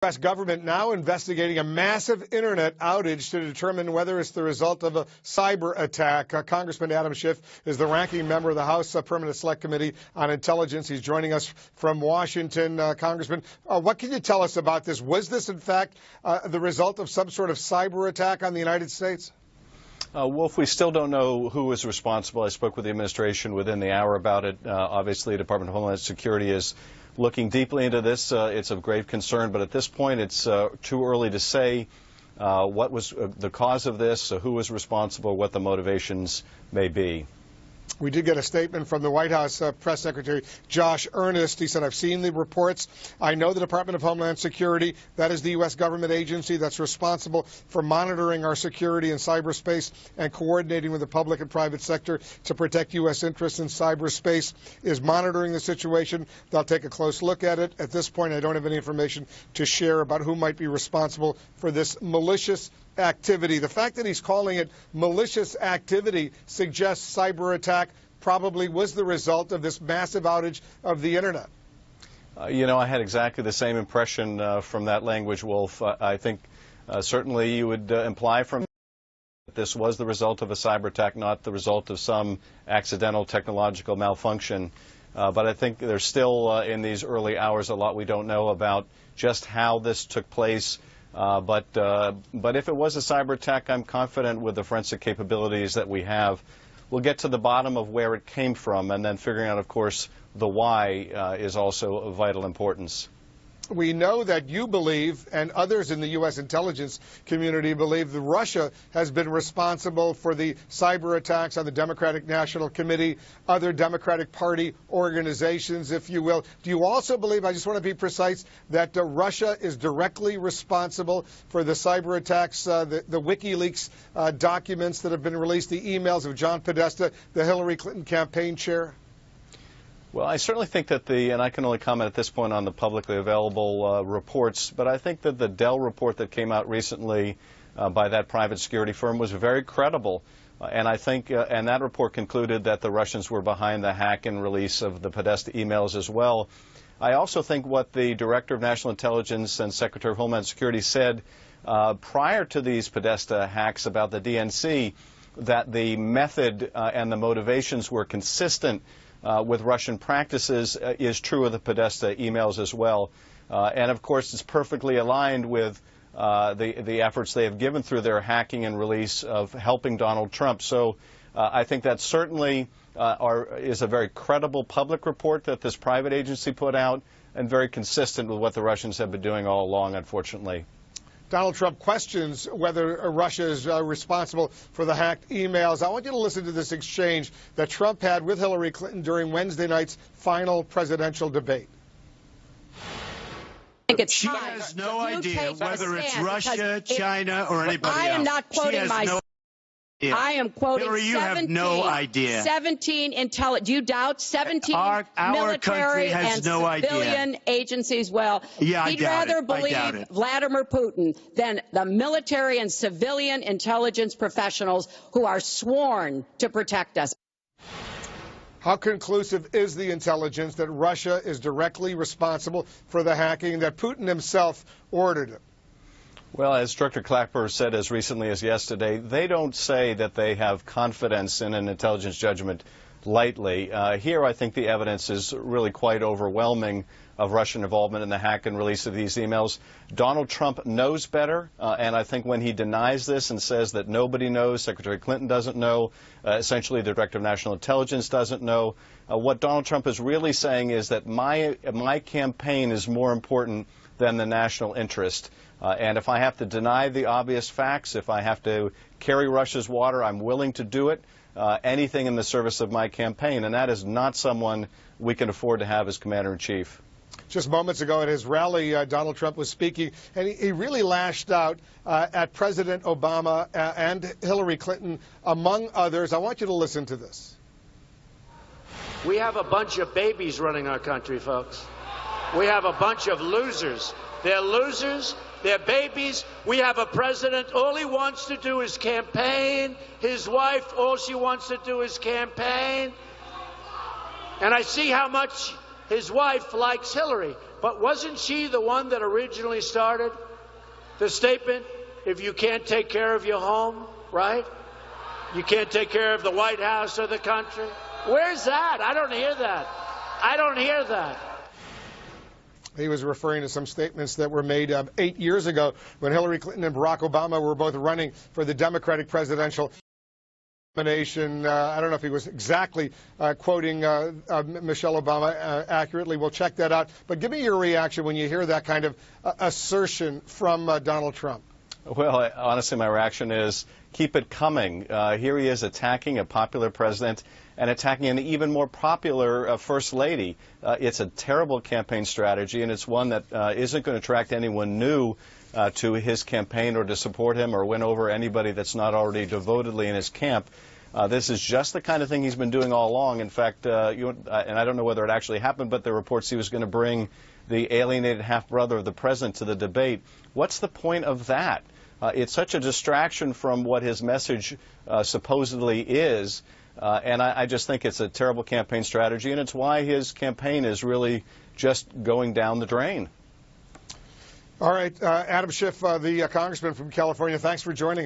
U.S. government now investigating a massive internet outage to determine whether it's the result of a cyber attack. Congressman Adam Schiff is the ranking member of the House Permanent Select Committee on Intelligence. He's joining us from Washington. Congressman, what can you tell us about this? Was this, in fact, the result of some sort of cyber attack on the United States? Wolf, we still don't know who is responsible. I spoke with the administration within the hour about it. Obviously, the Department of Homeland Security is looking deeply into this. It's of grave concern, but at this point it's too early to say what was the cause of this, who was responsible, what the motivations may be. We did get a statement from the White House Press Secretary Josh Earnest. He said, I've seen the reports. I know the Department of Homeland Security, that is the U.S. government agency that's responsible for monitoring our security in cyberspace and coordinating with the public and private sector to protect U.S. interests in cyberspace, is monitoring the situation. They'll take a close look at it. At this point, I don't have any information to share about who might be responsible for this malicious activity. The fact that he's calling it malicious activity suggests cyber attack probably was the result of this massive outage of the internet. You know, I had exactly the same impression from that language, Wolf. I think certainly you would imply from that this was the result of a cyber attack, not the result of some accidental technological malfunction. But I think there's still, in these early hours, a lot we don't know about just how this took place. But if it was a cyber attack, I'm confident with the forensic capabilities that we have, we'll get to the bottom of where it came from, and then figuring out, of course, the why is also of vital importance. We know that you believe, and others in the U.S. intelligence community believe, that Russia has been responsible for the cyber attacks on the Democratic National Committee, other Democratic Party organizations, if you will. Do you also believe, I just want to be precise, that Russia is directly responsible for the cyber attacks, the WikiLeaks documents that have been released, the emails of John Podesta, the Hillary Clinton campaign chair? Well, I certainly think that and I can only comment at this point on the publicly available reports, but I think that the Dell report that came out recently by that private security firm was very credible. And I think, and that report concluded that the Russians were behind the hack and release of the Podesta emails as well. I also think what the Director of National Intelligence and Secretary of Homeland Security said prior to these Podesta hacks about the DNC, that the method and the motivations were consistent with Russian practices is true of the Podesta emails as well. And of course, it's perfectly aligned with the efforts they have given through their hacking and release of helping Donald Trump. So I think that certainly is a very credible public report that this private agency put out, and very consistent with what the Russians have been doing all along, unfortunately. Donald Trump questions whether Russia is responsible for the hacked emails. I want you to listen to this exchange that Trump had with Hillary Clinton during Wednesday night's final presidential debate. She has no idea whether it's Russia, China, or anybody else. I am not quoting myself. I am quoting Hillary, you have no idea. 17 do you doubt 17 our military has and no civilian agencies? Well, yeah, he'd rather believe Vladimir Putin than the military and civilian intelligence professionals who are sworn to protect us. How conclusive is the intelligence that Russia is directly responsible for the hacking, that Putin himself ordered it? Well, as Director Clapper said as recently as yesterday, they don't say that they have confidence in an intelligence judgment lightly. Here, I think the evidence is really quite overwhelming of Russian involvement in the hack and release of these emails. Donald Trump knows better, and I think when he denies this and says that nobody knows, Secretary Clinton doesn't know, essentially the Director of National Intelligence doesn't know, what Donald Trump is really saying is that my campaign is more important than the national interest. And if I have to deny the obvious facts, if I have to carry Russia's water, I'm willing to do it, anything in the service of my campaign. And that is not someone we can afford to have as commander-in-chief. Just moments ago at his rally, Donald Trump was speaking, and he really lashed out at President Obama and Hillary Clinton, among others. I want you to listen to this. We have a bunch of babies running our country, folks. We have a bunch of losers. They're losers. They're babies. We have a president, all he wants to do is campaign. His wife, all she wants to do is campaign. And I see how much his wife likes Hillary. But wasn't she the one that originally started the statement, if you can't take care of your home, right? You can't take care of the White House or the country? Where's that? I don't hear that. I don't hear that. He was referring to some statements that were made 8 years ago when Hillary Clinton and Barack Obama were both running for the Democratic presidential nomination. I don't know if he was exactly quoting Michelle Obama accurately. We'll check that out. But give me your reaction when you hear that kind of assertion from Donald Trump. Well, honestly, my reaction is keep it coming. Here he is attacking a popular president and attacking an even more popular first lady. It's a terrible campaign strategy, and it's one that isn't going to attract anyone new to his campaign or to support him or win over anybody that's not already devotedly in his camp. This is just the kind of thing he's been doing all along. In fact, and I don't know whether it actually happened, but there are reports he was going to bring the alienated half-brother of the president to the debate. What's the point of that? It's such a distraction from what his message supposedly is, and I just think it's a terrible campaign strategy, and it's why his campaign is really just going down the drain. All right, Adam Schiff, the congressman from California, thanks for joining us.